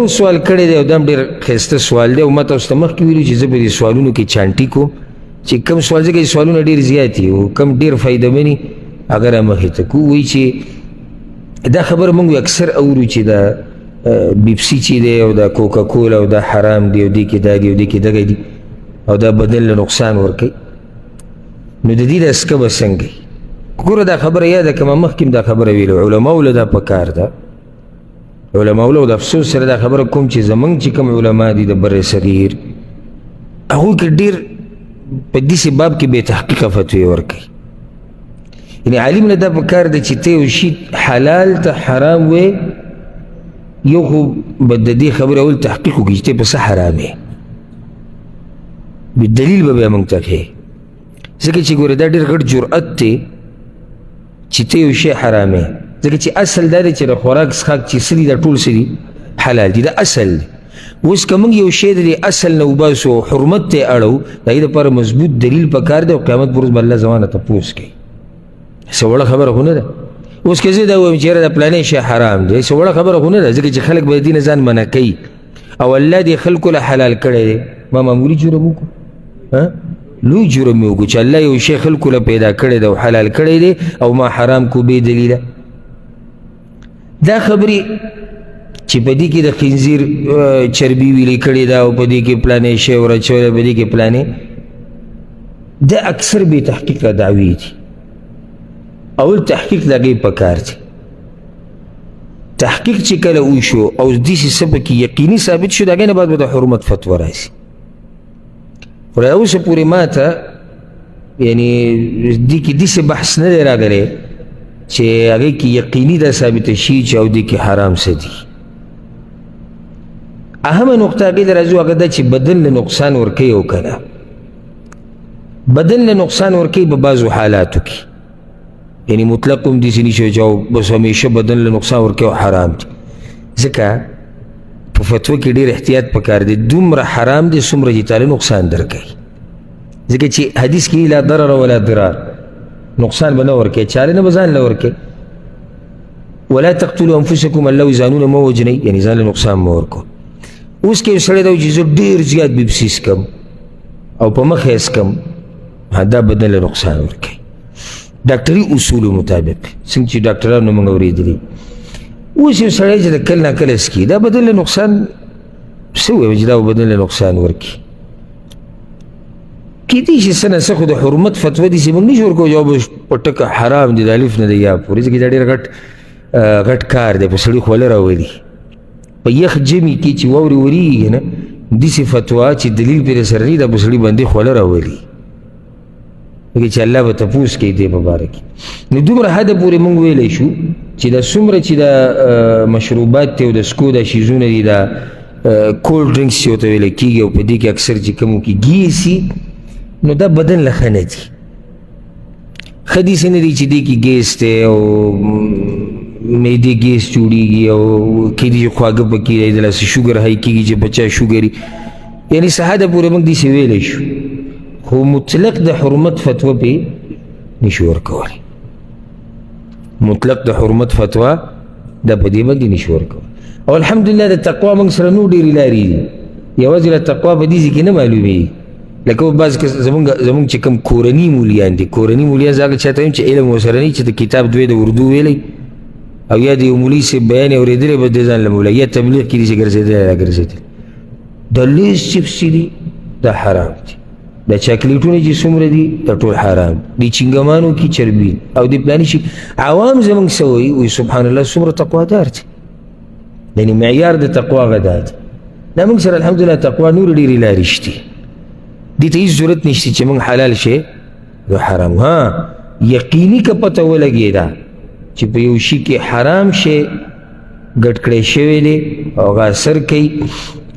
یو سوال کړی دی او دا هم ډېر ښایسته سوال دی او ما تاسو ته مخکې ویلي چې زه به دې سوالونو کې چانټي کوم چې کوم سوال ځکه سوالونه ډېر زیات دي او کوم ډېر فایدهمن وي هغه رامخې ته کوو. وایي چې دا خبره موږ اکثر اورو چې دا بیپسي چې دی او دا کوکا کولا او دا حرام دی او دې کې دا دي او دې کې دغه دي او دا بدن له نقصان ورکوي. نو د دې دا اسکه به څنګه وي؟ ګوره دا خبره یاده کړه، ما مخکې دا خبره ویلو، علماو له دا پکار ده، علماو له د افسوس سره دا خبره کوم چې زمونږ چې کوم علما دي د بر صغیر هغوی کې ډېر په داسې باب کې بې تحقیقه فتوې ورکوي. یعنې عالم له دا پکار ده چې ته یو شي حلال ته حرام وې، یو خو به د دې خبرې اول تحقیق وکړي چې ته په څه حرام یې، بدلیل به بیا موږ ته ښیې. ځکه چې ګوره دا ډېر غټ جرأت دی چې ته یو شی حرام یې، ځکه چې اصل دا دی چې د خوراک څښاک چې څه دي دا ټول څه دي حلال دي، دا اصل دی. اوس که موږ یو شی د دې اصل نه وباسو او حرمت ته اړو، د هغې دپاره مضبوط دلیل پکار دی او قیامت پر ورځ به الله زما نه تپوس کوي. څه وړه خبره خو نه ده. اوس که زه دا ووایم چې یاره د فلانی شی حرام دی، څه وړه خبره خو نه ده، ځکه چې خلک به د دې نه ځان منع کوي او الله دې خلکو له حلال کړی دی. ما معمولي جرم وکړو، لوی جرم مې وکړو چې الله یو شی خلکو له پیدا کړی دی او حلال کړی دی او ما حرام کو بې دلیله. دا خبرې چې په دې کې د خنزیر چربي ویلې کړې ده او په دې کې پلانې شی ورچولی، په دې کې پلانې، دا اکثر بې تحقیقه دعوې دي. اول تحقیق د هغې پکار دی. تحقیق چې کله وشو او داسې څه پکې یقیني ثابت شو، د هغې نه بعد به د حرمت فتوه راشي. خو را اوسه پورې ما ته یعنې دې کې داسې بحث نه دی راغلی چې هغې کې یقیني دا ثابته شي چې او دې کې حرام څه دي. اهمه نقطه هغې ته راځو، هغه دا چې بدن له نقصان ورکوي او که نه. بدن له نقصان ورکوي په بعضو حالاتو کې، یعنې مطلق هم داسې نشي چې بس همیشه بدن له نقصان ورکوي او حرام دي. ځکه په فتوه کې ډېر احتیاط پکار دی. دومره حرام دی څومره چې تاله نقصان درکوي. ځکه چې حدیث کې لا ضرر ولا ضرار، نقصان به نه ورکوي، چاله نه به ځان له ورکوي. ولا تقتلوا انفسکم، الله وایي ځانونه مه وژنئ، یعنې ځان له نقصان مه ورکو. اوس که یو سړی دا وایي چې زه ډېر زیات بیپسي څکم او په مخ یې څکم، دا بدن له نقصان ورکوي ډاکټري اصولو مطابق، څنګه چې ډاکټرانو موږ اورېدلي. اوس یو سړی چې د کله نا کله څکي، دا بدن له نقصان څه ووایم چې دا بدن له نقصان ورکړي. کېدای شي څه نه څه خو د حرمت فتوه داسې موږ نشو ورکوو چې په ټکه حرام دي د الف نه د یا پورې، ځکه دا ډېر غټ کار دی، په سړي خوله راولي. په یخ ژمي کې چې واورې ورېږي نه، داسې فتوا چې دلیل پرې سره نه وي، دا په سړي باندې خوله راولي، ځکه چې الله به تپوس کوي دې په باره کې. نو دومره حده پورې موږ ویلی شو چې دا څومره چې دا مشروبات دي او د څکو دا شیزونه دي، دا کولډ ډرنکس چې ورته ویلی کېږي او په دې کې اکثر چې کومو کې ګیسي، نو دا بدن له ښه نه دي. ښه داسې نه دي چې دې کې ګیس دی او معدې ګیس جوړېږي او کېدای شي خواږه پکې دی، دلاسې شوګر های کېږي چې په چا شوګر وي، یعنې څه حده پورې موږ داسې ویلی شو. خو مطلق د حرمت فتوه پې نشو ورکولی. مطلق د حرمت فتوه دا په دې باندې نشو ورکولی. او الحمدلله د تقوا موږ سره نور ډېرې لارې دي. یوازې له تقوا په دې ځای کې نه معلومېږي. لکه بعض زمونږ چې کوم کورني مولیان دي، کورني مولیان زه هغه چا ته وایم چې علم ورسره نه وي، چې د کتاب دوی د اردو ویلی او یا د یو مولي صاحب بیان یې اورېدلی به دې ځان له مولی، یا تبلیغ کې دي چې ګرځېدلی راګرځېدلی. دا لیز چپس چې دي دا حرام دي، دا چاکلیټونه چې څومره دي دا ټول حرام دي، چینګمانو کې چربي او د پلاني شي. عوام زمونږ څه وایي سبحان الله څومره تقوادار دي، یعنې معیار د تقوا هغه دا دی. دا موږ سره الحمدلله تقوا نور ډېرې لارې شتي، دې ته هېڅ ضرورت نشته چې موږ حلال شی او حرام. ها یقیني که پته ولګېده چې په یو شي کې حرام شی ګډ کړی شوی دی او هغه اثر کوي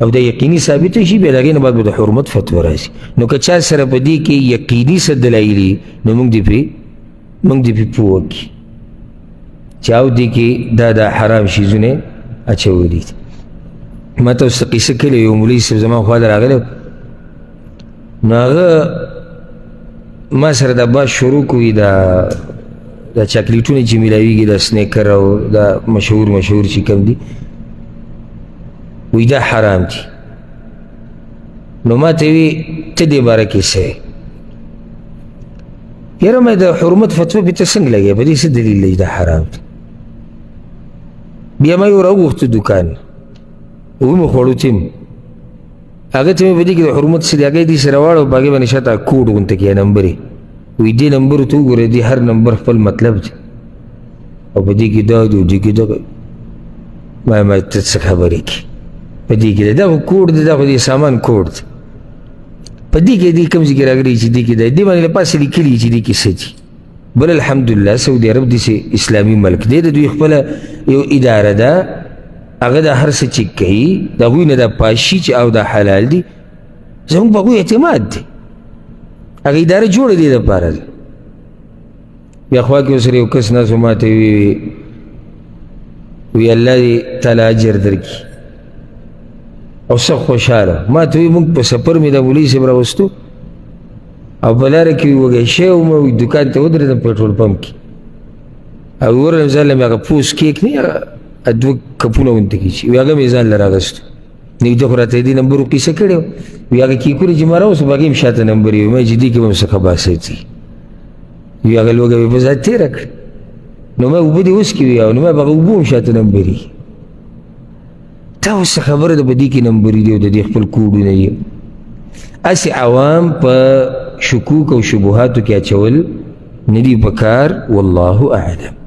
او دا یقیني ثابته شي، بیا د هغې نه بعد به د حرمت فتوه راشي. نو که چا سره په دې کې یقیني څه دلایل وي، نو موږ دې پرې پوه وکړي چې او دې کې دا حرام شیزونه اچولي دي. ما تاسو ته قصه کړې، یو مولوي صاحب زما خوا ته راغلی، نو هغه ما سره دا باز شروع کوي، دا چاکلیټونه چې میلاویږي، دا سنیکر او دا مشهور چې کوم دي، وی دا حرام دی. نو ما ته وی ته دې باره کې څه یاره ما د حرمت فتوا پې ته څنګه لګیا په دې څه دلیل دی دا حرام دی. بیا ما یې راوغوښته دوکان ومې خوړو تیم هغه ته مې په دې کې د حرمت څه دی هغه یې دې سره واړو په هغې باندې شاته کوډ غونته کړي نمبر یې وی دې نمبرو ته وګوره دې هر نمبر خپل مطلب دی او په دې کې دا دی او دې کې دغه ما ته څه خبرې کې په دې کې دا خو کوډ دی دا خو دې سامان کوډ دی په دې کې دې کوم ځای کې راغلي چې دې کې دی دې باندې له پاسه لیکلي چې دې کې څه دي. بل الحمدلله سعودي عرب داسې اسلامي ملک دی د دوی خپله یو اداره ده هغه دا هر څه چیک کوي د هغوی نه دا پاشي چې او دا حلال دي زموږ په هغوی اعتماد دی هغه اداره جوړه دې دپاره ده. بیا خوا کې ورسره یو کس ناست و ما ته وی الله دې تعالی اجر درکړي او سخت خوشحاله ما ته وی موږ په سفر مې د مولوي صاحب راوستو او په لاره کې وږی شوی وم وي دوکان ته ودرېدم پټرول پمپ کې او ورغلم ځان له مې هغه پوست کیک نه هغه دوه کپونه غونته کې چې وي هغه مې ځان له راغوستو نږدې خو راته دې نمبرو کیسه کړې وه وي هغه کیکونه چې ما راوستو په هغې مې شاته نمبر یې ما چې دې کې به م څه خباثت وي وي هغه لوږه مې په ذات تېره کړه نو ما اوبه دې وڅکې وي او نو ما به هغه اوبه هم شاته نمبر یي تا اوس څه خبره ده په دې کې نمبرې دي او د دې خپل کوډونه یي هسې عوام په شکوک او شبهاتو کې اچول نه دي پکار والله اعلم.